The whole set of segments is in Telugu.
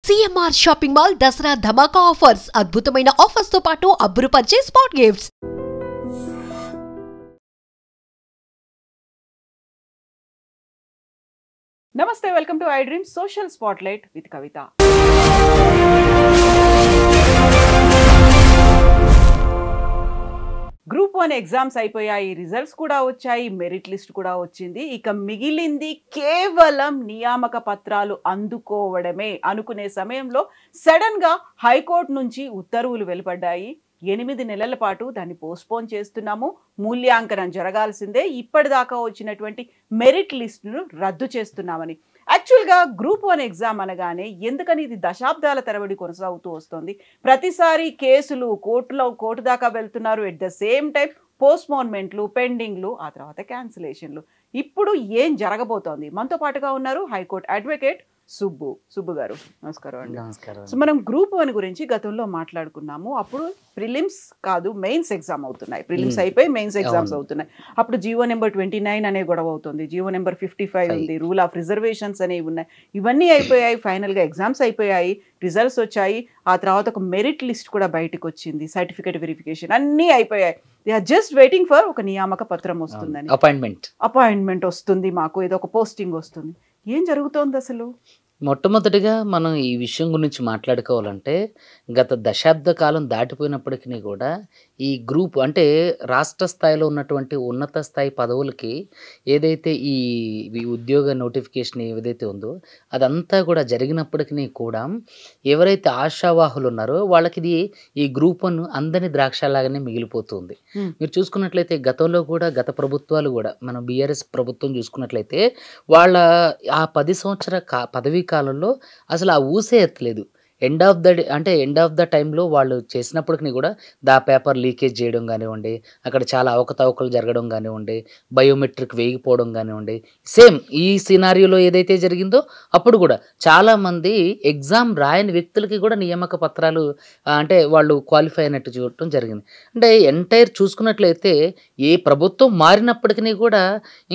సిఎంఆర్ షాపింగ్ మాల్ దసరా ధమాకా ఆఫర్స్ అద్భుతమైన ఆఫర్స్ తో పాటు అబ్బురుపరిచే స్పాట్ గిఫ్ట్స్. నమస్తే, welcome to I dream social spotlight with Kavitha. Group 1 exams అయిపోయాయి, రిజల్ట్స్ కూడా వచ్చాయి, మెరిట్ లిస్ట్ కూడా వచ్చింది. ఇక మిగిలింది కేవలం నియామక పత్రాలు అందుకోవడమే అనుకునే సమయంలో సడన్ గా హైకోర్టు నుంచి ఉత్తర్వులు వెలువడ్డాయి. 8 నెలల పాటు దాన్ని పోస్ట్పోన్ చేస్తున్నాము, మూల్యాంకనం జరగాల్సిందే, ఇప్పటిదాకా వచ్చినటువంటి మెరిట్ లిస్టును రద్దు చేస్తున్నామని. యాక్చువల్గా గ్రూప్ 1 ఎగ్జామ్ అనగానే ఎందుకని ఇది దశాబ్దాల తరబడి కొనసాగుతూ వస్తుంది. ప్రతిసారి కేసులు కోర్టు దాకా వెళ్తున్నారు. ఎట్ ద సేమ్ టైం పోస్ట్పోన్మెంట్లు, పెండింగ్లు, ఆ తర్వాత క్యాన్సిలేషన్లు. ఇప్పుడు ఏం జరగబోతోంది? మనతో పాటుగా ఉన్నారు హైకోర్టు అడ్వకేట్ సుబ్బు గారు. నమస్కారం అండి. నమస్కారం. సో మనం గ్రూప్ 1 గురించి గతంలో మాట్లాడుకున్నాము. అప్పుడు ప్రిలిమ్స్ కాదు, మెయిన్స్ ఎగ్జామ్ అవుతున్నాయి. ప్రిలిమ్స్ అయిపోయి మెయిన్స్ ఎగ్జామ్స్ అవుతున్నాయి. అప్పుడు జీవో నెంబర్ 29 అనే గొడవ అవుతుంది, జీవో నెంబర్ 55 ఉంది, రూల్ ఆఫ్ రిజర్వేషన్స్ అనేవి ఉన్నాయి. ఇవన్నీ అయిపోయాయి. ఫైనల్గా ఎగ్జామ్స్ అయిపోయాయి, రిజల్ట్స్ వచ్చాయి. ఆ తర్వాత ఒక మెరిట్ లిస్ట్ కూడా బయటకు వచ్చింది, సర్టిఫికేట్ వెరిఫికేషన్ అన్నీ అయిపోయాయి. They are just waiting for ఒక నియామక పత్రం వస్తుందని, అపాయింట్మెంట్ వస్తుంది, మాకు ఏదో ఒక పోస్టింగ్ వస్తుంది. ఏం జరుగుతోంది అసలు? మొట్టమొదటిగా మనం ఈ విషయం గురించి మాట్లాడుకోవాలంటే, గత దశాబ్ద కాలం దాటిపోయినప్పటికీ కూడా ఈ గ్రూప్ అంటే రాష్ట్ర స్థాయిలో ఉన్నటువంటి ఉన్నత స్థాయి పదవులకి ఏదైతే ఈ ఉద్యోగ నోటిఫికేషన్ ఏదైతే ఉందో అదంతా కూడా జరిగినప్పటికీ కూడా ఎవరైతే ఆశావాహులు ఉన్నారో వాళ్ళకి ఇది ఈ గ్రూప్ 1 అందని ద్రాక్షలాగానే మిగిలిపోతుంది. మీరు చూసుకున్నట్లయితే గతంలో కూడా గత ప్రభుత్వాలు కూడా మనం బీఆర్ఎస్ ప్రభుత్వం చూసుకున్నట్లయితే వాళ్ళ ఆ 10 సంవత్సరాల పదవీ కాలంలో అసలు ఆ ఊసే ఎత్తలేదు. ఎండ్ ఆఫ్ ద టైంలో వాళ్ళు చేసినప్పటికీ కూడా పేపర్ లీకేజ్ చేయడం కానివ్వండి, అక్కడ చాలా అవకతవకలు జరగడం కానివ్వండి, బయోమెట్రిక్ వేయకపోవడం కానివ్వండి, సేమ్ ఈ సినారియోలో ఏదైతే జరిగిందో అప్పుడు కూడా చాలామంది ఎగ్జామ్ రాయని వ్యక్తులకి కూడా నియామక పత్రాలు అంటే వాళ్ళు క్వాలిఫై అయినట్టు చూడటం జరిగింది. అంటే ఎంటైర్ చూసుకున్నట్లయితే ఏ ప్రభుత్వం మారినప్పటికీ కూడా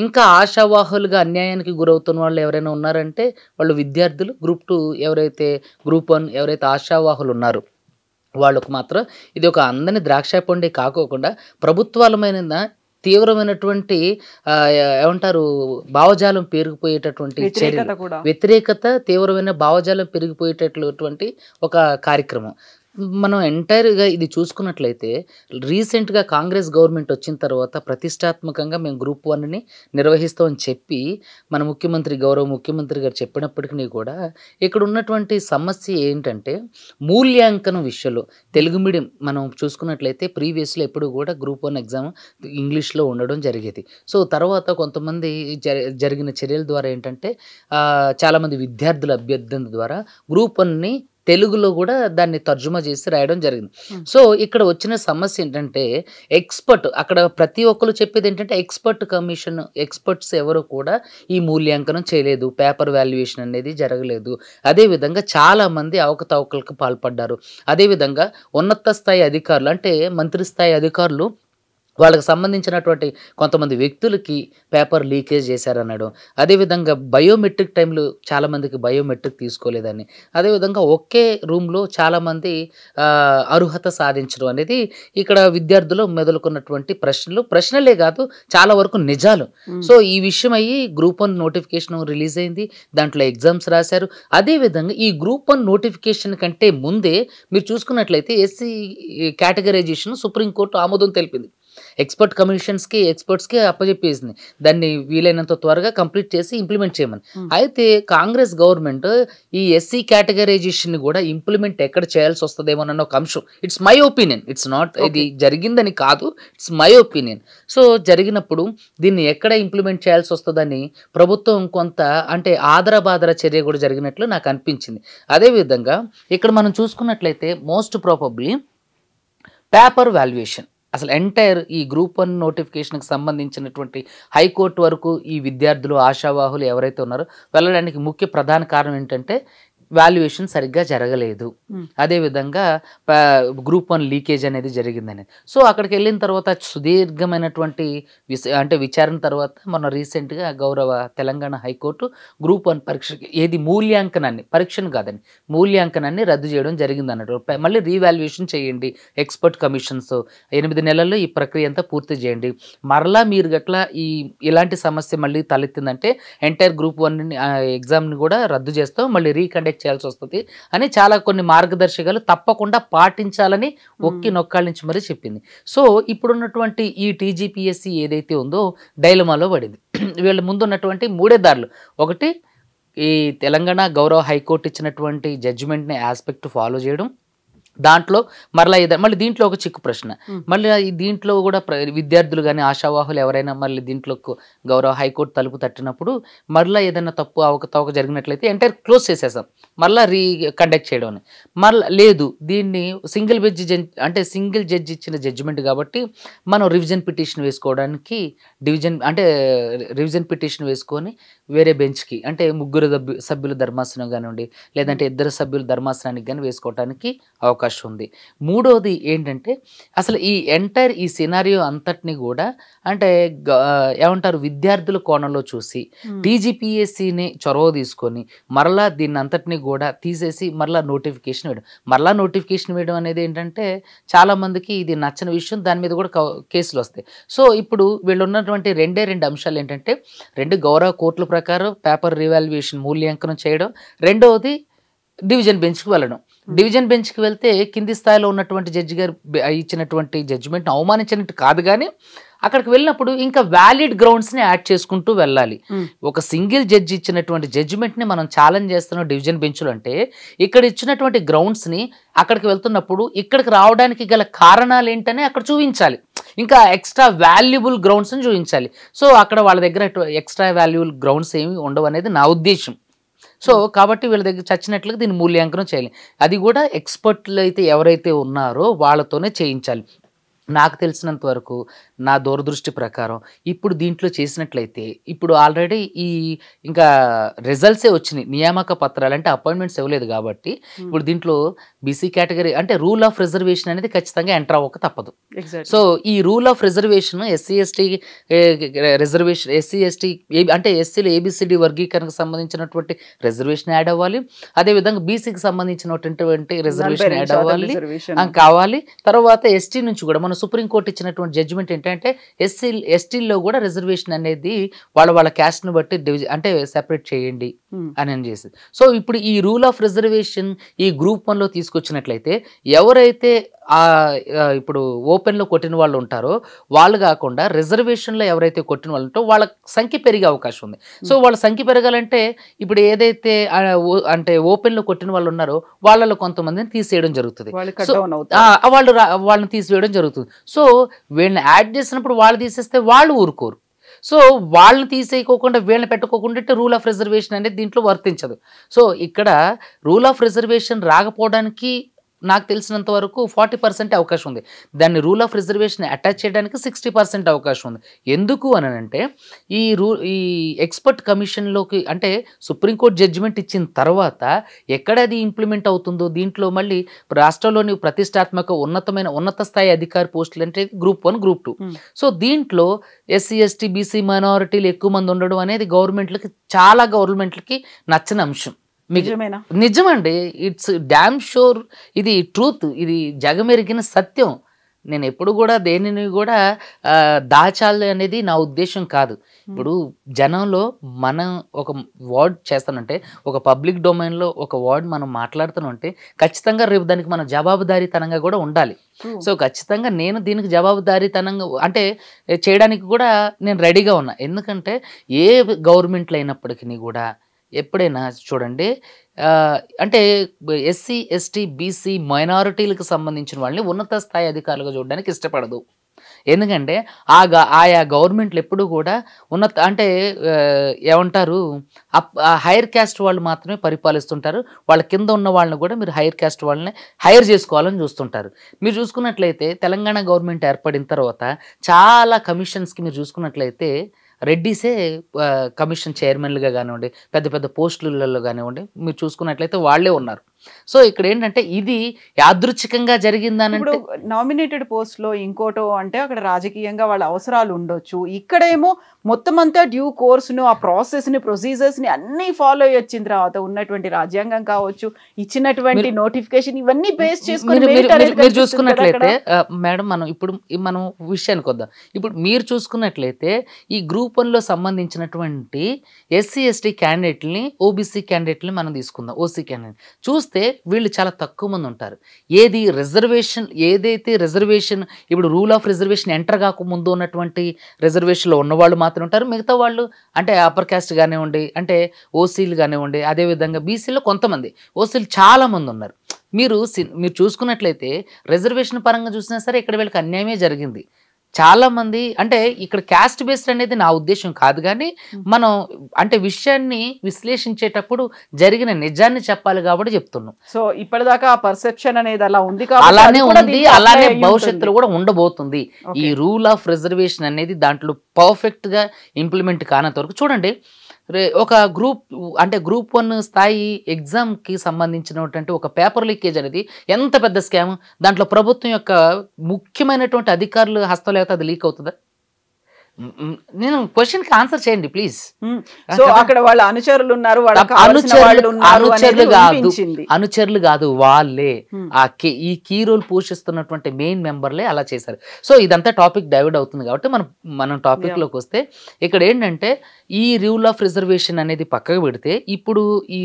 ఇంకా ఆశావాహులుగా అన్యాయానికి గురవుతున్న వాళ్ళు ఎవరైనా ఉన్నారంటే వాళ్ళు విద్యార్థులు. గ్రూప్ 2 ఎవరైతే గ్రూప్ 1 ఎవరైతే ఆశావాహులు ఉన్నారో వాళ్ళకు మాత్రం ఇది ఒక అందని ద్రాక్ష పండే కాకోకుండా ప్రభుత్వాలమైన తీవ్రమైనటువంటి ఏమంటారు భావజాలం పెరిగిపోయేటటువంటి వ్యతిరేకత, తీవ్రమైన భావజాలం పెరిగిపోయేటటువంటి ఒక కార్యక్రమం. మనం ఎంటైర్గా ఇది చూసుకున్నట్లయితే రీసెంట్గా కాంగ్రెస్ గవర్నమెంట్ వచ్చిన తర్వాత ప్రతిష్టాత్మకంగా మేము గ్రూప్ 1ని నిర్వహిస్తామని చెప్పి మన గౌరవ ముఖ్యమంత్రి గారు చెప్పినప్పటికీ కూడా ఇక్కడ ఉన్నటువంటి సమస్య ఏంటంటే మూల్యాంకనం విషయంలో తెలుగు మీడియం మనం చూసుకున్నట్లయితే ప్రీవియస్లో ఎప్పుడు కూడా గ్రూప్ 1 ఎగ్జామ్ ఇంగ్లీష్లో ఉండడం జరిగేది. సో తర్వాత కొంతమంది జరిగిన చర్యల ద్వారా ఏంటంటే చాలామంది విద్యార్థుల అభ్యర్థన ద్వారా గ్రూప్ 1ని తెలుగులో కూడా దాన్ని తర్జుమా చేసి రాయడం జరిగింది. సో ఇక్కడ వచ్చిన సమస్య ఏంటంటే అక్కడ ప్రతి ఒక్కరు చెప్పేది ఏంటంటే ఎక్స్పర్ట్స్ ఎవరు కూడా ఈ మూల్యాంకనం చేయలేదు, పేపర్ వాల్యుయేషన్ అనేది జరగలేదు. అదేవిధంగా చాలామంది అవకతవకలకు పాల్పడ్డారు. అదేవిధంగా ఉన్నత స్థాయి అధికారులు అంటే మంత్రి స్థాయి అధికారులు వాళ్ళకి సంబంధించినటువంటి కొంతమంది వ్యక్తులకి పేపర్ లీకేజ్ చేశారనడం, అదేవిధంగా బయోమెట్రిక్ టైంలో చాలామందికి బయోమెట్రిక్ తీసుకోలేదని, అదేవిధంగా ఒకే రూమ్లో చాలామంది అర్హత సాధించడం అనేది ఇక్కడ విద్యార్థులు మెదులుకున్నటువంటి ప్రశ్నలే కాదు చాలా వరకు నిజాలు. సో ఈ విషయం అయ్యి గ్రూప్ 1 నోటిఫికేషన్ రిలీజ్ అయింది, దాంట్లో ఎగ్జామ్స్ రాశారు. అదేవిధంగా ఈ గ్రూప్ 1 నోటిఫికేషన్ కంటే ముందే మీరు చూసుకున్నట్లయితే ఎస్సీ కేటగరైజేషన్ సుప్రీంకోర్టు ఆమోదం తెలిపింది. ఎక్స్పర్ట్స్కి అప్పచెప్పేసింది, దాన్ని వీలైనంత త్వరగా కంప్లీట్ చేసి ఇంప్లిమెంట్ చేయమని. అయితే కాంగ్రెస్ గవర్నమెంట్ ఈ ఎస్సీ కేటగరైజేషన్ కూడా ఇంప్లిమెంట్ ఎక్కడ చేయాల్సి వస్తుందేమోనన్న ఒక అంశం. It's my opinion, it's not ఇది జరిగిందని కాదు, ఇట్స్ మై ఒపీనియన్. సో జరిగినప్పుడు దీన్ని ఎక్కడ ఇంప్లిమెంట్ చేయాల్సి వస్తుందని ప్రభుత్వం కొంత అంటే ఆదరబాదర చర్య కూడా జరిగినట్లు నాకు అనిపించింది. అదేవిధంగా ఇక్కడ మనం చూసుకున్నట్లయితే మోస్ట్ ప్రాబబ్లీ పేపర్ వాల్యుయేషన్ అసలు ఎంటైర్ ఈ గ్రూప్ 1 నోటిఫికేషన్కి సంబంధించినటువంటి హైకోర్టు వరకు ఈ విద్యార్థులు ఆశావాహులు ఎవరైతే ఉన్నారో వెళ్ళడానికి ముఖ్య ప్రధాన కారణం ఏంటంటే వాల్యుయేషన్ సరిగ్గా జరగలేదు, అదేవిధంగా గ్రూప్ 1 లీకేజ్ అనేది జరిగిందని. సో అక్కడికి వెళ్ళిన తర్వాత సుదీర్ఘమైనటువంటి అంటే విచారణ తర్వాత మొన్న రీసెంట్గా గౌరవ తెలంగాణ హైకోర్టు గ్రూప్ 1 పరీక్షకి ఏది మూల్యాంకనాన్ని, పరీక్షను కాదని మూల్యాంకనాన్ని రద్దు చేయడం జరిగింది అన్నట్టు. మళ్ళీ రీవాల్యుయేషన్ చేయండి, ఎక్స్పర్ట్ కమిషన్స్ 8 నెలల్లో ఈ ప్రక్రియ అంతా పూర్తి చేయండి. మరలా మీరు గట్లా ఇలాంటి సమస్య మళ్ళీ తలెత్తిందంటే ఎంటైర్ గ్రూప్ 1 ఎగ్జామ్ని కూడా రద్దు చేస్తాం, మళ్ళీ రీకండక్ట్ చేయాల్సి వస్తుంది అని చాలా కొన్ని మార్గదర్శకాలు తప్పకుండా పాటించాలని ఒక్కి నొక్కాళ్ళ నుంచి మరీ చెప్పింది. సో ఇప్పుడున్నటువంటి ఈ టీజీపీఎస్సీ ఏదైతే ఉందో డైలమాలో పడింది. వీళ్ళ ముందున్నటువంటి 3 దారులు. ఒకటి, ఈ తెలంగాణ గౌరవ హైకోర్టు ఇచ్చినటువంటి జడ్జిమెంట్ని ఆస్పెక్ట్ ఫాలో చేయడం, దాంట్లో మళ్ళీ దీంట్లో ఒక చిక్కు ప్రశ్న, మళ్ళీ దీంట్లో కూడా విద్యార్థులు కానీ ఆశావాహులు ఎవరైనా మళ్ళీ దీంట్లో గౌరవ హైకోర్టు తలుపు తట్టినప్పుడు మళ్ళీ ఏదైనా తప్పు అవకతవక జరిగినట్లయితే ఎంటైర్ క్లోజ్ చేసేసాం, మళ్ళీ కండక్ట్ చేయడం అని. మళ్ళీ లేదు, దీన్ని సింగిల్ జడ్జి ఇచ్చిన జడ్జిమెంట్ కాబట్టి మనం రివిజన్ పిటిషన్ వేసుకోవడానికి రివిజన్ పిటిషన్ వేసుకొని వేరే బెంచ్కి, అంటే 3 సభ్యుల ధర్మాసనం కానివ్వండి, లేదంటే 2 సభ్యుల ధర్మాసనానికి కానీ వేసుకోవడానికి అవకాశం ఉంది. మూడోది ఏంటంటే అసలు ఈ సినారియో అంతటిని కూడా అంటే ఏమంటారు విద్యార్థుల కోణంలో చూసి టీజీపీఎస్సీని చొరవ తీసుకొని మరలా దీన్ని అంతటిని కూడా తీసేసి మరలా నోటిఫికేషన్ వేయడం అనేది ఏంటంటే చాలా మందికి ఇది నచ్చని విషయం, దాని మీద కూడా కేసులు వస్తాయి. సో ఇప్పుడు వీళ్ళు ఉన్నటువంటి 2 అంశాలు ఏంటంటే, 2 గౌరవ కోర్టుల ప్రకారం పేపర్ రివాల్యుయేషన్ మూల్యాంకనం చేయడం, రెండవది డివిజన్ బెంచ్కి వెళ్ళడం. డివిజన్ బెంచ్కి వెళ్తే కింది స్థాయిలో ఉన్నటువంటి జడ్జి గారు ఇచ్చినటువంటి జడ్జిమెంట్ని అవమానించినట్టు కాదు, కానీ అక్కడికి వెళ్ళినప్పుడు ఇంకా వ్యాలిడ్ గ్రౌండ్స్ని యాడ్ చేసుకుంటూ వెళ్ళాలి. ఒక సింగిల్ జడ్జి ఇచ్చినటువంటి జడ్జిమెంట్ని మనం ఛాలెంజ్ చేస్తున్నాం డివిజన్ బెంచ్లు అంటే, ఇక్కడ ఇచ్చినటువంటి గ్రౌండ్స్ని అక్కడికి వెళ్తున్నప్పుడు ఇక్కడికి రావడానికి గల కారణాలు ఏంటనే అక్కడ చూపించాలి, ఇంకా ఎక్స్ట్రా వాల్యుబుల్ గ్రౌండ్స్ని చూపించాలి. సో అక్కడ వాళ్ళ దగ్గర ఎక్స్ట్రా వాల్యుబుల్ గ్రౌండ్స్ ఏమి ఉండవు అనేది నా ఉద్దేశం. సో కాబట్టి వీళ్ళ దగ్గర చచ్చినట్లుగా దీన్ని మూల్యాంకనం చేయాలి, అది కూడా ఎక్స్పర్ట్లు అయితే ఎవరైతే ఉన్నారో వాళ్ళతోనే చేయించాలి. నాకు తెలిసినంత వరకు నా దూరదృష్టి ప్రకారం ఇప్పుడు దీంట్లో చేసినట్లయితే ఇప్పుడు ఆల్రెడీ ఇంకా రిజల్ట్సే వచ్చినాయి, నియామక పత్రాలు అంటే అపాయింట్మెంట్స్ ఇవ్వలేదు కాబట్టి ఇప్పుడు దీంట్లో బీసీ కేటగిరీ అంటే రూల్ ఆఫ్ రిజర్వేషన్ అనేది ఖచ్చితంగా ఎంటర్ అవ్వక తప్పదు. సో ఈ rule of reservation SC ST reservation అంటే ఎస్సీలో ఏబిసిడి వర్గీకరణకు సంబంధించినటువంటి రిజర్వేషన్ యాడ్ అవ్వాలి, అదేవిధంగా బీసీకి సంబంధించినటువంటి రిజర్వేషన్ యాడ్ కావాలి. తర్వాత ఎస్టీ నుంచి కూడా సుప్రీంకోర్టు ఇచ్చినటువంటి జడ్జిమెంట్ ఏంటంటే ఎస్టీల్లో కూడా రిజర్వేషన్ అనేది వాళ్ళ క్యాస్ట్ని బట్టి అంటే సెపరేట్ చేయండి అని చేసి. సో ఇప్పుడు ఈ రూల్ ఆఫ్ రిజర్వేషన్ ఈ గ్రూప్ 1లో తీసుకొచ్చినట్లయితే ఎవరైతే ఇప్పుడు ఓపెన్లో కొట్టిన వాళ్ళు ఉంటారో వాళ్ళు కాకుండా రిజర్వేషన్లో ఎవరైతే కొట్టిన వాళ్ళు ఉంటారో వాళ్ళ సంఖ్య పెరిగే అవకాశం ఉంది. సో వాళ్ళ సంఖ్య పెరగాలంటే ఇప్పుడు ఏదైతే అంటే ఓపెన్లో కొట్టిన వాళ్ళు ఉన్నారో వాళ్ళలో కొంతమందిని తీసేయడం జరుగుతుంది, వాళ్ళని తీసివేయడం జరుగుతుంది. సో వీళ్ళని యాడ్ చేసినప్పుడు వాళ్ళు తీసేస్తే వాళ్ళు ఊరుకోరు. సో వాళ్ళని తీసేయకోకుండా వీళ్ళని పెట్టుకోకుండా రూల్ ఆఫ్ రిజర్వేషన్ అనేది దీంట్లో వర్తించదు. సో ఇక్కడ రూల్ ఆఫ్ రిజర్వేషన్ రాకపోవడానికి నాకు తెలిసినంత వరకు 40% అవకాశం ఉంది, దాన్ని రూల్ ఆఫ్ రిజర్వేషన్ అటాచ్ చేయడానికి 60% అవకాశం ఉంది. ఎందుకు అని అంటే ఈ ఎక్స్పర్ట్ కమిషన్లోకి అంటే సుప్రీంకోర్టు జడ్జిమెంట్ ఇచ్చిన తర్వాత ఎక్కడ అది ఇంప్లిమెంట్ అవుతుందో దీంట్లో మళ్ళీ రాష్ట్రంలోని ప్రతిష్టాత్మక ఉన్నత స్థాయి అధికారి పోస్టులు అంటే గ్రూప్ 1 గ్రూప్ 2. సో దీంట్లో ఎస్సీ ఎస్టీ బీసీ మైనారిటీలు ఎక్కువ మంది ఉండడం అనేది చాలా గవర్నమెంట్లకి నచ్చని అంశం. నిజమండి, ఇట్స్ డామ్ షూర్, ఇది ట్రూత్, ఇది జగమెరిగిన సత్యం. నేను ఎప్పుడు కూడా దేనిని కూడా దాచాలి అనేది నా ఉద్దేశం కాదు. ఇప్పుడు జనంలో మనం ఒక వర్డ్ చేస్తానంటే ఒక పబ్లిక్ డొమైన్లో ఒక వర్డ్ మనం మాట్లాడుతానంటే ఖచ్చితంగా రేపు దానికి మనం జవాబుదారీతనంగా కూడా ఉండాలి. సో ఖచ్చితంగా నేను దీనికి జవాబుదారీతనంగా అంటే చేయడానికి కూడా నేను రెడీగా ఉన్నా. ఎందుకంటే ఏ గవర్నమెంట్లు అయినప్పటికీ కూడా ఎప్పుడైనా చూడండి అంటే ఎస్సీ ఎస్టీ బీసీ మైనారిటీలకు సంబంధించిన వాళ్ళని ఉన్నత స్థాయి అధికారులుగా చూడడానికి ఇష్టపడదు. ఎందుకంటే ఆయా గవర్నమెంట్లు ఎప్పుడు కూడా అంటే ఏమంటారు హైయర్ క్యాస్ట్ వాళ్ళు మాత్రమే పరిపాలిస్తుంటారు, వాళ్ళ కింద ఉన్న వాళ్ళని కూడా మీరు హైయర్ క్యాస్ట్ వాళ్ళని హైర్ చేసుకోవాలని చూస్తుంటారు. మీరు చూసుకున్నట్లయితే తెలంగాణ గవర్నమెంట్ ఏర్పడిన తర్వాత చాలా కమిషన్స్కి మీరు చూసుకున్నట్లయితే రెడ్డిసే కమిషన్ చైర్మన్లుగా కానివ్వండి, పెద్ద పెద్ద పోస్టులలో కానివ్వండి, మీరు చూసుకున్నట్లయితే వాళ్ళే ఉన్నారు. సో ఇక్కడ ఏంటంటే ఇది యాదృచ్ఛికంగా జరిగిందనంటే ఇప్పుడు నామినేటెడ్ పోస్ట్ లో ఇంకోటో అంటే అక్కడ రాజకీయంగా వాళ్ళ అవసరాలు ఉండొచ్చు, ఇక్కడేమో మొత్తం అంతా డ్యూ కోర్సును, ఆ ప్రాసెస్ ని, ప్రొసీజర్స్ ని అన్ని ఫాలో అయ్యి వచ్చిన తర్వాత ఉన్నటువంటి రాజ్యాంగం కావచ్చు, ఇచ్చినటువంటి నోటిఫికేషన్, ఇవన్నీ బేస్ చేసుకుని మీరు చూసుకున్నట్లయితే మేడం, మనం విషయానికి వద్దాం. ఇప్పుడు మీరు చూసుకున్నట్లయితే ఈ గ్రూప్ 1 లో సంబంధించినటువంటి ఎస్సీ ఎస్టీ క్యాండిడేట్ని, ఓబీసీ క్యాండిడేట్ని మనం తీసుకుందాం. ఓసీ క్యాండిడేట్ చూస్తే వీళ్ళు చాలా తక్కువ మంది ఉంటారు. ఏదైతే రిజర్వేషన్ ఇప్పుడు రూల్ ఆఫ్ రిజర్వేషన్ ఎంటర్ కాకముందు ఉన్నటువంటి రిజర్వేషన్లో ఉన్నవాళ్ళు మాత్రం ఉంటారు. మిగతా వాళ్ళు అంటే అప్పర్ క్యాస్ట్ కానివ్వండి, అంటే ఓసీలు కానివ్వండి, అదేవిధంగా బీసీలో కొంతమంది, ఓసీలు చాలా మంది ఉన్నారు. మీరు చూసుకున్నట్లయితే రిజర్వేషన్ పరంగా చూసినా సరే ఇక్కడ వీళ్ళకి అన్యాయమే జరిగింది. చాలా మంది అంటే ఇక్కడ క్యాస్ట్ బేస్డ్ అనేది నా ఉద్దేశం కాదు, కానీ మనం అంటే విషయాన్ని విశ్లేషించేటప్పుడు జరిగిన నిజాన్ని చెప్పాలి కాబట్టి చెప్తున్నాం. సో ఇప్పటిదాకా ఆ పర్సెప్షన్ అనేది అలా ఉంది, అలానే ఉంది, అలానే భవిష్యత్తులో కూడా ఉండబోతుంది. ఈ రూల్ ఆఫ్ రిజర్వేషన్ అనేది దాంట్లో పర్ఫెక్ట్ గా ఇంప్లిమెంట్ కానంత వరకు చూడండి. ఒక గ్రూప్ 1 స్థాయి ఎగ్జామ్కి సంబంధించినటువంటి ఒక పేపర్ లీకేజ్ అనేది ఎంత పెద్ద స్కామ్. దాంట్లో ప్రభుత్వం యొక్క ముఖ్యమైనటువంటి అధికారులు హస్తలేకపోతే అది లీక్ అవుతుందా? నేను క్వశ్చన్ కి ఆన్సర్ చేయండి ప్లీజ్. సో అక్కడ వాళ్ళ అనుచరులు ఉన్నారు, అనుచరులు కాదు, వాళ్ళే ఈ కీ రోల్ పోషిస్తున్నటువంటి మెయిన్ మెంబర్లే అలా చేశారు. సో ఇదంతా టాపిక్ డైవర్ట్ అవుతుంది కాబట్టి మనం టాపిక్ లోకి వస్తే ఇక్కడ ఏంటంటే ఈ రూల్ ఆఫ్ రిజర్వేషన్ అనేది పక్కకు పెడితే ఇప్పుడు ఈ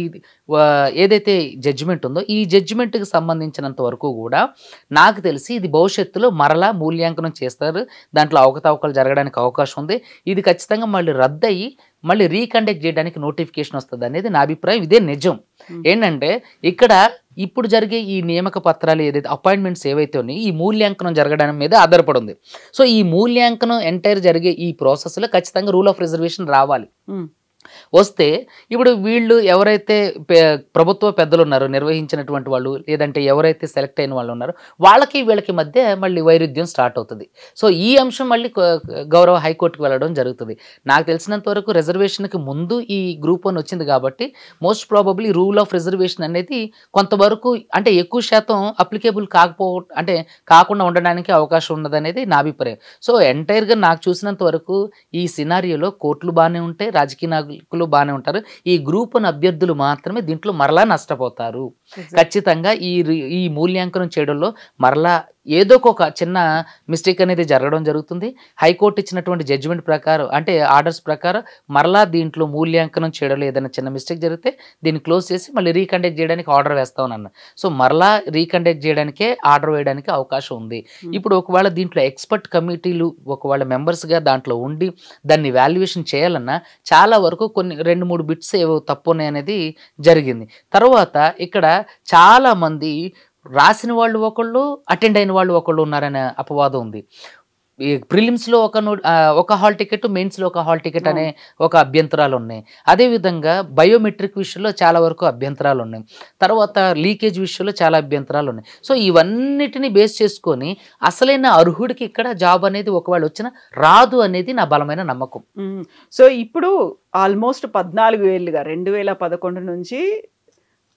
ఏదైతే జడ్జిమెంట్ ఉందో ఈ జడ్జిమెంట్ కి సంబంధించినంత వరకు కూడా నాకు తెలిసి ఇది భవిష్యత్తులో మరలా మూల్యాంకనం చేస్తారు. దాంట్లో అవకతవకలు జరగడానికి అవకాశం ఉంది. ఇది ఖచ్చితంగా మళ్ళీ రద్దయి మళ్ళీ రీకండక్ట్ చేయడానికి నోటిఫికేషన్ వస్తుంది అనేది నా అభిప్రాయం. ఇదే నిజం. ఏంటంటే ఇక్కడ ఇప్పుడు జరిగే ఈ నియామక పత్రాలు ఏదైతే అపాయింట్మెంట్స్ ఏవైతే ఉన్నాయో ఈ మూల్యాంకనం జరగడం మీద ఆధారపడి ఉంది. సో ఈ మూల్యాంకనం ఎంటైర్ జరిగే ఈ ప్రాసెస్లో ఖచ్చితంగా రూల్ ఆఫ్ రిజర్వేషన్ రావాలి. వస్తే ఇప్పుడు వీళ్ళు ఎవరైతే ప్రభుత్వ పెద్దలు ఉన్నారో, నిర్వహించినటువంటి వాళ్ళు, లేదంటే ఎవరైతే సెలెక్ట్ అయిన వాళ్ళు ఉన్నారో వాళ్ళకి వీళ్ళకి మధ్య మళ్ళీ వైరుధ్యం స్టార్ట్ అవుతుంది. సో ఈ అంశం మళ్ళీ గౌరవ హైకోర్టుకు వెళ్ళడం జరుగుతుంది. నాకు తెలిసినంత వరకు రిజర్వేషన్కి ముందు ఈ గ్రూప్ 1 వచ్చింది కాబట్టి most probably rule of reservation అనేది కొంతవరకు అంటే ఎక్కువ శాతం అప్లికేబుల్ కాకుండా ఉండడానికి అవకాశం ఉన్నదనేది నా అభిప్రాయం. సో ఎంటైర్గా నాకు చూసినంత వరకు ఈ సినారియోలో కోర్టులు బాగానే ఉంటాయి, రాజకీయ నాయకులు బాగానే ఉంటారు. ఈ గ్రూప్ 1 అభ్యర్థులు మాత్రమే దీంట్లో మరలా నష్టపోతారు. ఖచ్చితంగా ఈ మూల్యాంకనం చేయడంలో మరలా ఏదో ఒక చిన్న మిస్టేక్ అనేది జరగడం జరుగుతుంది. హైకోర్టు ఇచ్చినటువంటి జడ్జిమెంట్ ప్రకారం అంటే ఆర్డర్స్ ప్రకారం మరలా దీంట్లో మూల్యాంకనం చేయడంలో ఏదైనా చిన్న మిస్టేక్ జరిగితే దీన్ని క్లోజ్ చేసి మళ్ళీ రీకండక్ట్ చేయడానికి ఆర్డర్ వేస్తామని సో మరలా రీకండక్ట్ చేయడానికే ఆర్డర్ వేయడానికి అవకాశం ఉంది. ఇప్పుడు ఒకవేళ దీంట్లో ఎక్స్పర్ట్ కమిటీలు ఒకవేళ మెంబర్స్గా దాంట్లో ఉండి దాన్ని వాల్యుయేషన్ చేయాలన్నా చాలా వరకు కొన్ని 2-3 బిట్స్ ఏవో తప్పు ఉన్నాయి అనేది జరిగింది. తర్వాత ఇక్కడ చాలా మంది రాసిన వాళ్ళు ఒకళ్ళు, అటెండ్ అయిన వాళ్ళు ఒకళ్ళు ఉన్నారనే అపవాదం ఉంది. ఈ ప్రిలిమ్స్లో ఒక హాల్ టికెట్, మెయిన్స్లో ఒక హాల్ టికెట్ అనే ఒక అభ్యంతరాలు ఉన్నాయి. అదేవిధంగా బయోమెట్రిక్ విషయంలో చాలా వరకు అభ్యంతరాలు ఉన్నాయి. తర్వాత లీకేజ్ విషయంలో చాలా అభ్యంతరాలు ఉన్నాయి. సో ఇవన్నిటిని బేస్ చేసుకొని అసలైన అర్హుడికి ఇక్కడ జాబ్ అనేది ఒకవేళ వచ్చినా రాదు అనేది నా బలమైన నమ్మకం. సో ఇప్పుడు ఆల్మోస్ట్ 14 ఏళ్ళుగా 2011 నుంచి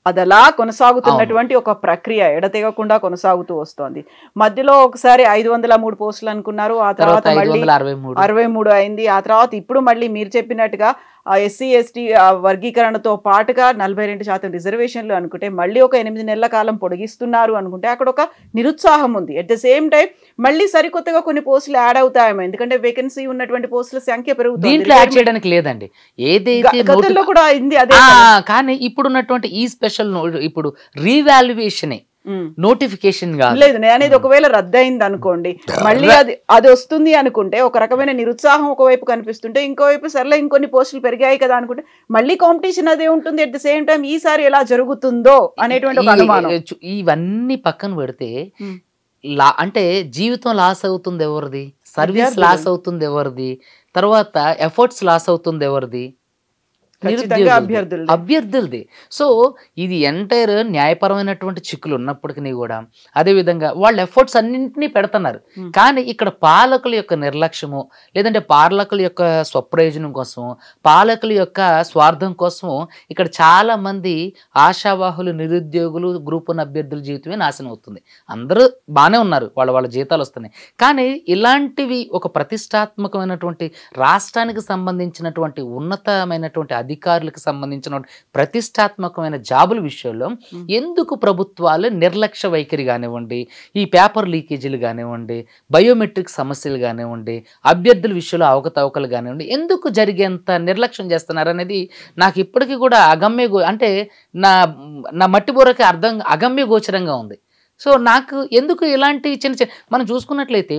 అదలా కొనసాగుతున్నటువంటి ఒక ప్రక్రియ ఎడతెగకుండా కొనసాగుతూ వస్తోంది. మధ్యలో ఒకసారి 503 పోస్టులు అనుకున్నారు, ఆ తర్వాత మళ్ళీ 63 అయింది. ఆ తర్వాత ఇప్పుడు మళ్ళీ మీరు చెప్పినట్టుగా ఎస్సీ ఎస్టీ వర్గీకరణతో పాటుగా 42% రిజర్వేషన్లు అనుకుంటే మళ్ళీ ఒక 8 నెలల కాలం పొడిగిస్తున్నారు అనుకుంటే అక్కడ ఒక నిరుత్సాహం ఉంది. అట్ ద సేమ్ టైం మళ్ళీ సరికొత్తగా కొన్ని పోస్టులు యాడ్ అవుతాయేమో, ఎందుకంటే వేకెన్సీ ఉన్నటువంటి పోస్టుల సంఖ్య పెరుగుతుంది. యాడ్ చేయడానికి లేదండి, ఏదైతే గతంలో కూడా అయింది అదే. కానీ ఇప్పుడున్నటువంటి ఈ స్పెషల్ ఇప్పుడు రీవాల్యుయేషన్ నోటిఫికేషన్ లేదు. నేను అనేది ఒకవేళ రద్దయింది అనుకోండి, మళ్ళీ అది వస్తుంది అనుకుంటే ఒక రకమైన నిరుత్సాహం ఒకవైపు కనిపిస్తుంటే, ఇంకోవైపు సర్లే ఇంకొన్ని పోస్టులు పెరిగాయి కదా అనుకుంటే మళ్ళీ కాంపిటీషన్ అదే ఉంటుంది. అట్ ద సేమ్ టైం ఈసారి ఎలా జరుగుతుందో అనేటువంటి ఒక అనుమానం. ఇవన్నీ పక్కన పెడితే అంటే జీవితం లాస్ అవుతుంది ఎవరిది, సర్వీస్ లాస్ అవుతుంది ఎవరిది, తర్వాత ఎఫర్ట్స్ లాస్ అవుతుంది ఎవరిది, ఖచ్చితంగా అభ్యర్థులు అభ్యర్థులది. సో ఇది ఎంటైర్ న్యాయపరమైనటువంటి చిక్కులు ఉన్నప్పటికీ కూడా అదేవిధంగా వాళ్ళ ఎఫర్ట్స్ అన్నింటినీ పెడుతున్నారు. కానీ ఇక్కడ పాలకుల యొక్క నిర్లక్ష్యము, లేదంటే పాలకుల యొక్క స్వప్రయోజనం కోసం, పాలకుల యొక్క స్వార్థం కోసము ఇక్కడ చాలా మంది ఆశావాహులు, నిరుద్యోగులు, గ్రూప్ 1 అభ్యర్థుల జీవితమే నాశనం అవుతుంది. అందరూ బాగానే ఉన్నారు, వాళ్ళ జీతాలు వస్తున్నాయి. కానీ ఇలాంటివి ఒక ప్రతిష్టాత్మకమైనటువంటి రాష్ట్రానికి సంబంధించినటువంటి ఉన్నతమైనటువంటి అధికారులకు సంబంధించిన ప్రతిష్టాత్మకమైన జాబుల విషయంలో ఎందుకు ప్రభుత్వాలు నిర్లక్ష్య వైఖరి కానివ్వండి, ఈ పేపర్ లీకేజీలు కానివ్వండి, బయోమెట్రిక్ సమస్యలు కానివ్వండి, అభ్యర్థుల విషయంలో అవకతవకలు కానివ్వండి, ఎందుకు జరిగేంత నిర్లక్ష్యం చేస్తున్నారు అనేది నాకు ఇప్పటికీ కూడా అంటే నా మట్టి బోరకి అగమ్య గోచరంగా ఉంది. సో నాకు ఎందుకు ఇలాంటి చిన్న మనం చూసుకున్నట్లయితే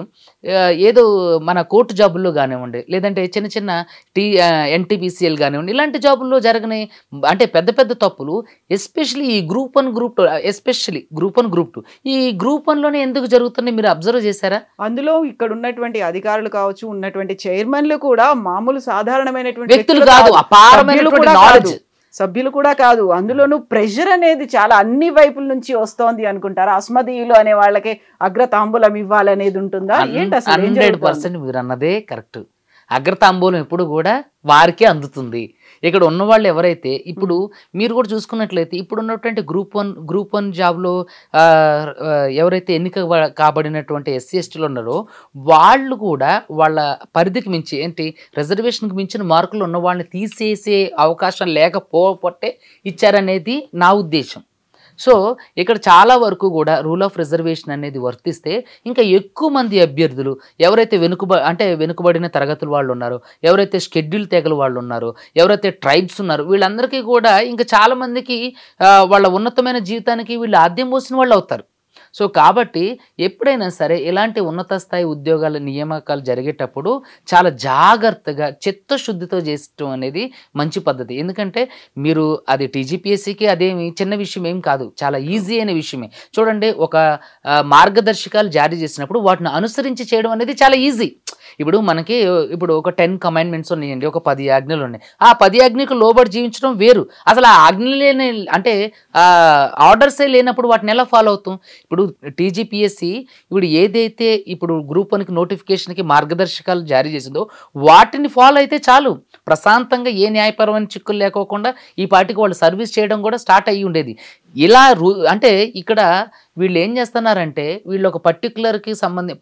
ఏదో మన కోర్టు జాబుల్లో కానివ్వండి, లేదంటే చిన్న ఎన్టీపీసీఎల్ కానివ్వండి, ఇలాంటి జాబుల్లో జరగని అంటే పెద్ద పెద్ద తప్పులు ఎస్పెషల్లీ ఈ group 1 group 2, especially group 1 group 2 ఈ గ్రూప్ 1లోనే ఎందుకు జరుగుతున్నాయి మీరు అబ్జర్వ్ చేశారా? అందులో ఇక్కడ ఉన్నటువంటి అధికారులు కావచ్చు, ఉన్నటువంటి చైర్మన్లు కూడా మామూలు సాధారణమైనటువంటి వ్యక్తులు కాదు, అపారమైనటువంటి నాలెడ్జ్ సభ్యులు కూడా కాదు. అందులోనూ ప్రెషర్ అనేది చాలా అన్ని వైపుల నుంచి వస్తోంది అనుకుంటారా? అస్మదీయులు అనే వాళ్ళకి అగ్రతాంబూలం ఇవ్వాలనేది ఉంటుందా? ఏంటి అసలు 100% మీరు అన్నదే కరెక్ట్. అగ్రతాంబూలం ఎప్పుడు కూడా వారికే అందుతుంది. ఇక్కడ ఉన్నవాళ్ళు ఎవరైతే ఇప్పుడు మీరు కూడా చూసుకున్నట్లయితే ఇప్పుడు ఉన్నటువంటి గ్రూప్ 1 జాబ్లో ఎవరైతే ఎన్నిక కాబడినటువంటి ఎస్సీ ఎస్టీలు ఉన్నారో వాళ్ళు కూడా వాళ్ళ పరిధికి మించి ఏంటి రిజర్వేషన్కి మించిన మార్కులు ఉన్న వాళ్ళని తీసేసే అవకాశం లేకపోతే ఇచ్చారనేది నా ఉద్దేశం. సో ఇక్కడ చాలా వరకు కూడా రూల్ ఆఫ్ రిజర్వేషన్ అనేది వర్తిస్తే ఇంకా ఎక్కువ మంది అభ్యర్థులు ఎవరైతే వెనుకబడిన తరగతుల వాళ్ళు ఉన్నారో, ఎవరైతే షెడ్యూల్ తెగల వాళ్ళు ఉన్నారో, ఎవరైతే ట్రైబ్స్ ఉన్నారో వీళ్ళందరికీ కూడా ఇంకా చాలా మందికి వాళ్ళ ఉన్నతమైన జీవితానికి వీళ్ళు ఆద్యం పోసిన వాళ్ళు అవుతారు. సో కాబట్టి ఎప్పుడైనా సరే ఇలాంటి ఉన్నత స్థాయి ఉద్యోగాల నియామకాలు జరిగేటప్పుడు చాలా జాగ్రత్తగా చిత్తశుద్ధితో చేయడం అనేది మంచి పద్ధతి. ఎందుకంటే మీరు అది టీజీపీఎస్సీకి అదేమి చిన్న విషయం ఏం కాదు, చాలా ఈజీ అయిన విషయమే. చూడండి, ఒక మార్గదర్శకాలు జారీ చేసినప్పుడు వాటిని అనుసరించి చేయడం అనేది చాలా ఈజీ. ఇప్పుడు మనకి ఒక 10 కమాండ్మెంట్స్ ఉన్నాయండి, ఒక 10 ఆజ్ఞలు ఉన్నాయి. ఆ 10 ఆజ్ఞకు లోబడి జీవించడం వేరు. అసలు ఆ ఆజ్ఞలేని అంటే ఆర్డర్సే లేనప్పుడు వాటిని ఎలా ఫాలో అవుతాం? ఇప్పుడు టీజీపీఎస్సీ ఇప్పుడు ఏదైతే ఇప్పుడు గ్రూప్ 1కి నోటిఫికేషన్కి మార్గదర్శకాలు జారీ చేసిందో వాటిని ఫాలో అయితే చాలు, ప్రశాంతంగా ఏ న్యాయపరమైన చిక్కులు లేకోకుండా ఈ పార్టీకి వాళ్ళు సర్వీస్ చేయడం కూడా స్టార్ట్ అయ్యి ఉండేది. ఇలా అంటే ఇక్కడ వీళ్ళు ఏం చేస్తున్నారంటే వీళ్ళు ఒక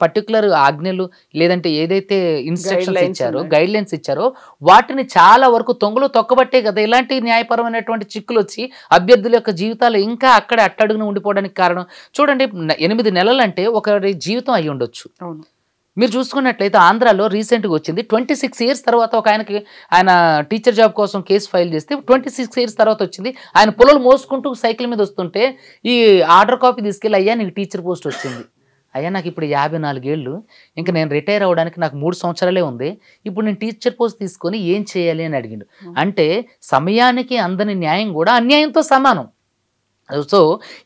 పర్టికులర్ ఆజ్ఞలు లేదంటే ఏదైతే ఇన్స్ట్రక్షన్స్ ఇచ్చారో, గైడ్ లైన్స్ ఇచ్చారో వాటిని చాలా వరకు తొంగలో తొక్కబట్టే కదా ఇలాంటి న్యాయపరమైనటువంటి చిక్కులు వచ్చి అభ్యర్థుల యొక్క జీవితాలు ఇంకా అక్కడే అట్టడుగున ఉండిపోవడానికి కారణం. చూడండి, 8 నెలలు అంటే ఒకరి జీవితం అయ్యి ఉండొచ్చు. మీరు చూసుకున్నట్లయితే ఆంధ్రాలో రీసెంట్గా వచ్చింది 26 ఇయర్స్ తర్వాత ఒక ఆయన టీచర్ జాబ్ కోసం కేసు ఫైల్ చేస్తే 26 ఇయర్స్ తర్వాత వచ్చింది. ఆయన పొలాలు మోసుకుంటూ సైకిల్ మీద వస్తుంటే ఈ ఆర్డర్ కాపీ తీసుకెళ్ళి అయ్యా నీకు టీచర్ పోస్ట్ వచ్చింది, అయ్యా నాకు ఇప్పుడు 54 ఏళ్ళు, ఇంకా నేను రిటైర్ అవ్వడానికి నాకు 3 సంవత్సరాలే ఉంది, ఇప్పుడు నేను టీచర్ పోస్ట్ తీసుకొని ఏం చేయాలి అని అడిగిండు. అంటే సమయానికి అందని న్యాయం కూడా అన్యాయంతో సమానం. సో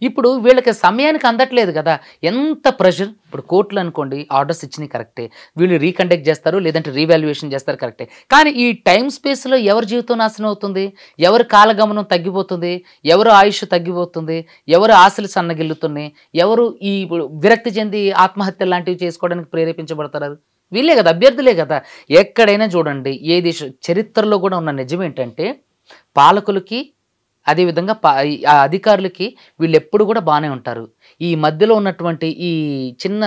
ఇప్పుడు వీళ్ళకి సమయానికి అందట్లేదు కదా, ఎంత ప్రెషర్. ఇప్పుడు కోర్టులు అనుకోండి, ఆర్డర్స్ ఇచ్చినాయి కరెక్టే, వీళ్ళు రీకండక్ట్ చేస్తారు లేదంటే రీవాల్యుయేషన్ చేస్తారు కరెక్టే, కానీ ఈ టైం స్పేస్లో ఎవరి జీవితం నాశనం అవుతుంది, ఎవరి కాలగమనం తగ్గిపోతుంది, ఎవరు ఆయుష్ తగ్గిపోతుంది, ఎవరు ఆశలు సన్నగిల్లుతున్నాయి, ఎవరు ఈ విరక్తి చెంది ఆత్మహత్య లాంటివి చేసుకోవడానికి ప్రేరేపించబడతారు? వీళ్ళే కదా, అభ్యర్థులే కదా. ఎక్కడైనా చూడండి, ఏ దేశ చరిత్రలో కూడా ఉన్న నిజం ఏంటంటే పాలకులకి అదేవిధంగా అధికారులకి వీళ్ళు ఎప్పుడు కూడా బాగానే ఉంటారు. ఈ మధ్యలో ఉన్నటువంటి ఈ చిన్న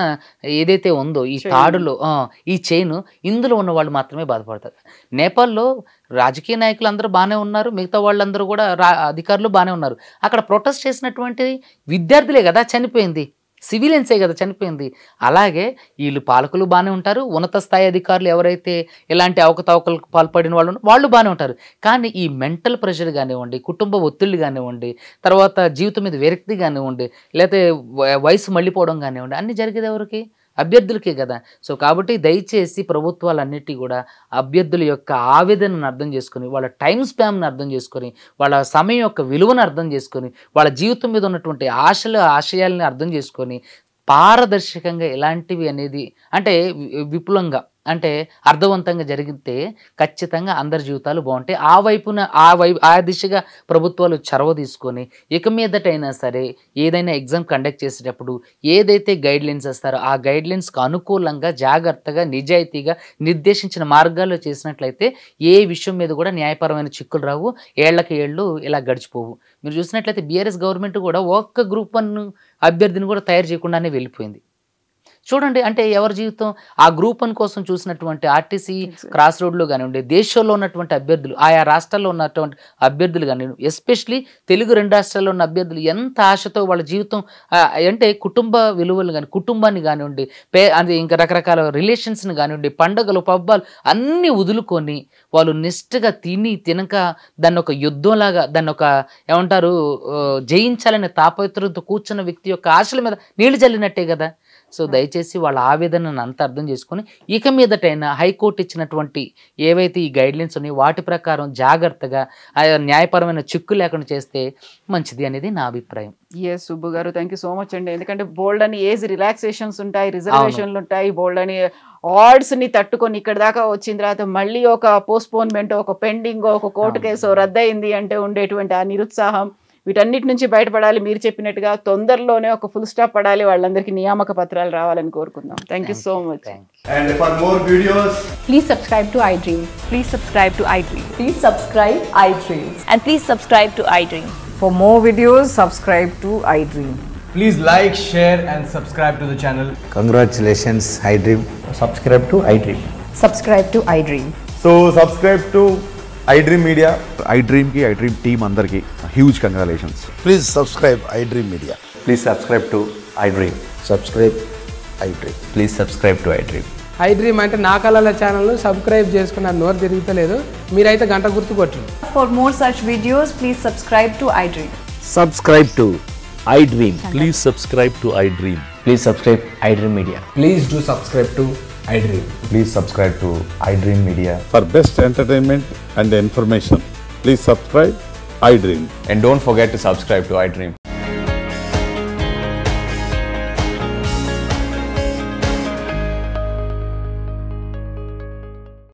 ఏదైతే ఉందో ఈ తాడులో ఈ చైన్, ఇందులో ఉన్న వాళ్ళు మాత్రమే బాధపడతారు. నేపాల్లో రాజకీయ నాయకులు అందరూ బాగానే ఉన్నారు, మిగతా వాళ్ళందరూ కూడా అధికారులు బాగానే ఉన్నారు. అక్కడ ప్రొటెస్ట్ చేసినటువంటి విద్యార్థులే కదా చనిపోయింది, సివిలియన్సే కదా చనిపోయింది. అలాగే వీళ్ళు పాలకులు బాగానే ఉంటారు, ఉన్నత స్థాయి అధికారులు ఎవరైతే ఇలాంటి అవకతవకలకు పాల్పడిన వాళ్ళు బాగానే ఉంటారు. కానీ ఈ మెంటల్ ప్రెషర్ కానివ్వండి, కుటుంబ ఒత్తిళ్ళు కానివ్వండి, తర్వాత జీవితం మీద విరక్తి కానివ్వండి, లేకపోతే వయసు మళ్ళీపోవడం కానివ్వండి, అన్నీ జరిగేది ఎవరికి? అభ్యర్థులకే కదా. సో కాబట్టి దయచేసి ప్రభుత్వాలన్నిటి కూడా అభ్యర్థుల యొక్క ఆవేదనను అర్థం చేసుకొని, వాళ్ళ టైం స్పామ్ని అర్థం చేసుకొని, వాళ్ళ సమయం యొక్క విలువను అర్థం చేసుకొని, వాళ్ళ జీవితం మీద ఉన్నటువంటి ఆశయాలని అర్థం చేసుకొని పారదర్శకంగా ఎలాంటివి అనేది అంటే విపులంగా అంటే అర్థవంతంగా జరిగితే ఖచ్చితంగా అందరి జీవితాలు బాగుంటాయి. ఆ దిశగా ప్రభుత్వాలు చొరవ తీసుకొని ఇక మీదటైనా సరే ఏదైనా ఎగ్జామ్ కండక్ట్ చేసేటప్పుడు ఏదైతే గైడ్లైన్స్ ఇస్తారో ఆ గైడ్లైన్స్కి అనుకూలంగా జాగ్రత్తగా నిజాయితీగా నిర్దేశించిన మార్గాల్లో చేసినట్లయితే ఏ విషయం మీద కూడా న్యాయపరమైన చిక్కులు రావు, ఏళ్లకి ఏళ్ళు ఇలా గడిచిపోవు. మీరు చూసినట్లయితే బీఆర్ఎస్ గవర్నమెంట్ కూడా ఒక్క గ్రూప్ 1 అభ్యర్థిని కూడా తయారు చేయకుండానే వెళ్ళిపోయింది. చూడండి, అంటే ఎవరి జీవితం ఆ గ్రూప్ 1 కోసం చూసినటువంటి ఆర్టీసీ క్రాస్ రోడ్లో కానివ్వండి, దేశంలో ఉన్నటువంటి అభ్యర్థులు, ఆయా రాష్ట్రాల్లో ఉన్నటువంటి అభ్యర్థులు కానివ్వండి, ఎస్పెషలీ తెలుగు 2 రాష్ట్రాల్లో ఉన్న అభ్యర్థులు ఎంత ఆశతో వాళ్ళ జీవితం అంటే కుటుంబ విలువలు కానీ కుటుంబాన్ని కానివ్వండి, అది ఇంకా రకరకాల రిలేషన్స్ని కానివ్వండి, పండుగలు పబ్బాలు అన్నీ వదులుకొని వాళ్ళు నిష్ఠగా తినక దాన్ని ఒక యుద్ధంలాగా దాన్ని ఒక ఏమంటారు జయించాలనే తాపత్రయంతో కూర్చున్న వ్యక్తి యొక్క ఆశల మీద నీళ్లు జల్లినట్టే కదా. సో దయచేసి వాళ్ళ ఆవేదనను అంతా అర్థం చేసుకొని ఇక మీదటైనా హైకోర్టు ఇచ్చినటువంటి ఏవైతే ఈ గైడ్లైన్స్ ఉన్నాయో వాటి ప్రకారం జాగ్రత్తగా న్యాయపరమైన చిక్కు లేకుండా చేస్తే మంచిది అనేది నా అభిప్రాయం. ఎస్ సుబ్బు గారు, థ్యాంక్ యూ సో మచ్ అండి. ఎందుకంటే బోల్డ్ అని ఏజ్ రిలాక్సేషన్స్ ఉంటాయి, రిజర్వేషన్లు ఉంటాయి, బోల్డ్ అని ఆర్డ్స్ని తట్టుకొని ఇక్కడ దాకా వచ్చిన తర్వాత మళ్ళీ ఒక పోస్ట్పోన్మెంట్, ఒక పెండింగ్, ఒక కోర్టు కేసు రద్దయింది అంటే ఉండేటువంటి ఆ నిరుత్సాహం, వీటన్నిటి నుంచి బయటపడాలి. మీరు చెప్పినట్టుగా తొందరలోనే ఒక ఫుల్ స్టాప్ పడాలి, వాళ్ళందరికీ నియామక పత్రాలు రావాలని కోరుకుందాం. Thank you so much. And for more videos, please subscribe to iDream. Please subscribe to iDream. Please subscribe iDream. And please subscribe to iDream. For more videos, subscribe to iDream. please like, share and subscribe to the channel. Congratulations, iDream. Subscribe to iDream. Subscribe to iDream. So subscribe to iDream Media. iDream ki iDream team andarki huge congratulations. Please subscribe iDream Media. Please subscribe to iDream. Subscribe iDream. Please subscribe to iDream. iDream అంటే నా కళల ఛానల్ను సబ్స్క్రైబ్ చేసుకున్న నోరు తిరుగుతలేదు, మీరైతే గంట గుర్తు కొట్టండి. For more such videos, please subscribe to iDream. Subscribe to iDream. Please subscribe to iDream. Please subscribe iDream Media. Please do subscribe to iDream. Please subscribe to iDream Media. For best entertainment and information, please subscribe iDream. And don't forget to subscribe to iDream.